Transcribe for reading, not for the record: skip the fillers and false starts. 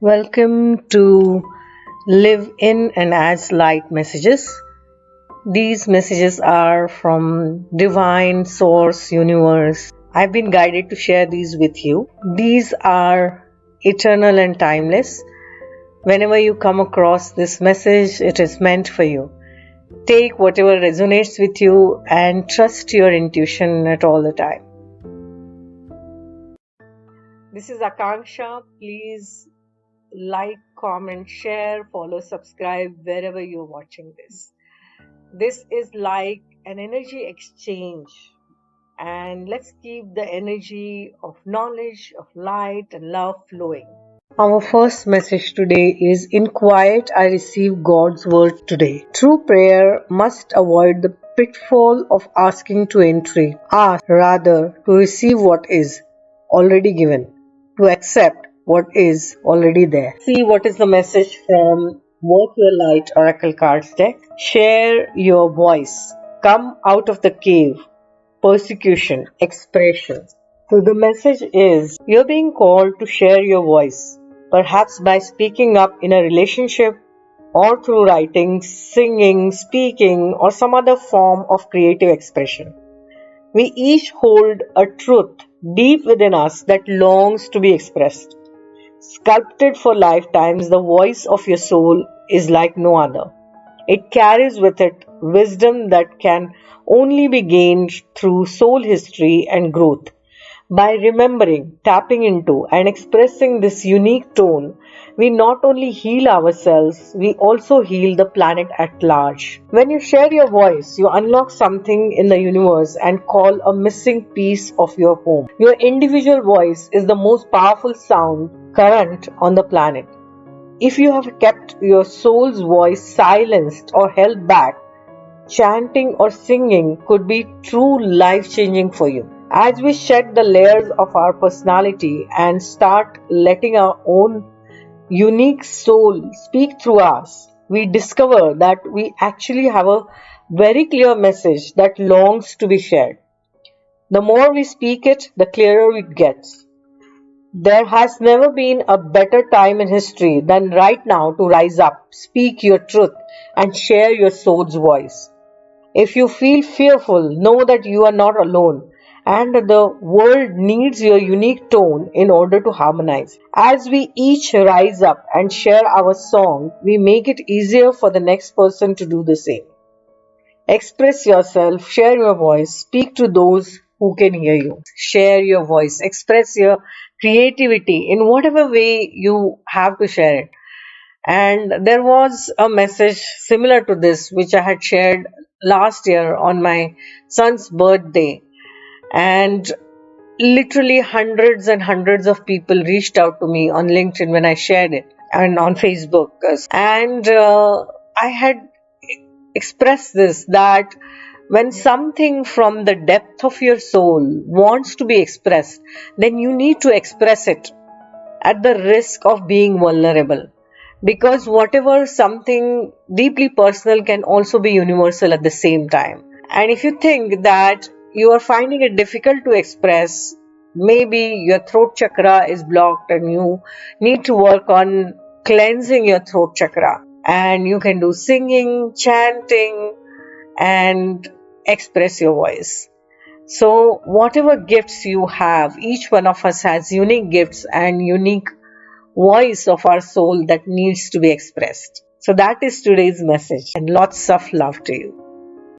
Welcome to Live in and as Light messages. These messages are from Divine Source Universe. I've been guided to share these with you. These are eternal and timeless. Whenever you come across this message, it is meant for you. Take whatever resonates with you and trust your intuition at all the time. This is Akanksshaa. Please like, comment, share, follow, subscribe wherever you're watching this. This is like an energy exchange, and let's keep the energy of knowledge, of light and love flowing. Our first message today is, in quiet I receive God's word today. True prayer must avoid the pitfall of asking to entry. Ask rather to receive what is already given, to accept what is already there. See what is the message from Work Your Light Oracle Cards deck. Share your voice. Come out of the cave. Persecution. Expression. So the message is, you're being called to share your voice, perhaps by speaking up in a relationship or through writing, singing, speaking, or some other form of creative expression. We each hold a truth deep within us that longs to be expressed. Sculpted for lifetimes, the voice of your soul is like no other. It carries with it wisdom that can only be gained through soul history and growth. By remembering, tapping into, and expressing this unique tone, we not only heal ourselves, we also heal the planet at large. When you share your voice, you unlock something in the universe and call a missing piece of your home. Your individual voice is the most powerful sound current on the planet. If you have kept your soul's voice silenced or held back, chanting or singing could be true life-changing for you. As we shed the layers of our personality and start letting our own unique soul speak through us, we discover that we actually have a very clear message that longs to be shared. The more we speak it, the clearer it gets. There has never been a better time in history than right now to rise up, speak your truth, and share your soul's voice. If you feel fearful, know that you are not alone, and the world needs your unique tone in order to harmonize. As we each rise up and share our song, we make it easier for the next person to do the same. Express yourself, share your voice, speak to those who can hear you. Share your voice, express your creativity in whatever way you have to share it. And there was a message similar to this which I had shared last year on my son's birthday, and literally hundreds and hundreds of people reached out to me on LinkedIn when I shared it, and on Facebook. And I had expressed this, that when something from the depth of your soul wants to be expressed, then you need to express it at the risk of being vulnerable. Because whatever something deeply personal can also be universal at the same time. And if you think that you are finding it difficult to express, maybe your throat chakra is blocked and you need to work on cleansing your throat chakra. And you can do singing, chanting, and express your voice. So whatever gifts you have, each one of us has unique gifts and unique voice of our soul that needs to be expressed. So that is today's message, and lots of love to you.